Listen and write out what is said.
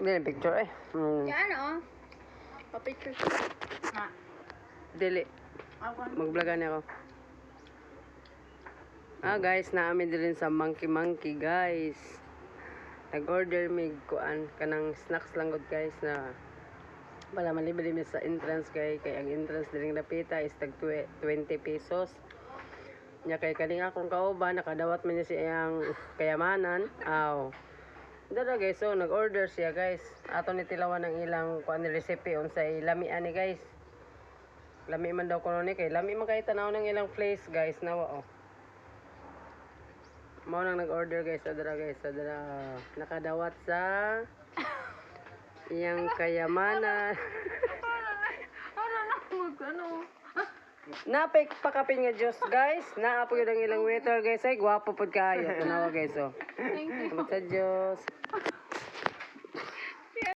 Dili picture eh. Yan oh. Pa-picture ko. Ha. Dili. Mag-vlogan ako. Guys, naamin din sa monkey guys. Nag-order mig kuan kanang snacks lang gud guys na wala man libre sa entrance kay ang entrance diring napita is tag 20 pesos. Nya kay kaning akong kauban nakadawat man niya siyang kayamanan. Dara guys, so nag-order siya guys. Ato ni tilawan ang ilang kuan recipe unsay lamian ni guys. Lami man daw kuno ni kay lami man kay tanaw ng ilang place guys nawa oh. Mao nang nag-order guys, adara guys, adara nakadawat sa iyang kayamanan. Ano? Napik pakapin nga Diyos guys. Naapo yun ang ilang waiter guys. Ay, gwapo pod kayo. Tanawa guys oh. Thank you. Salamat sa Diyos.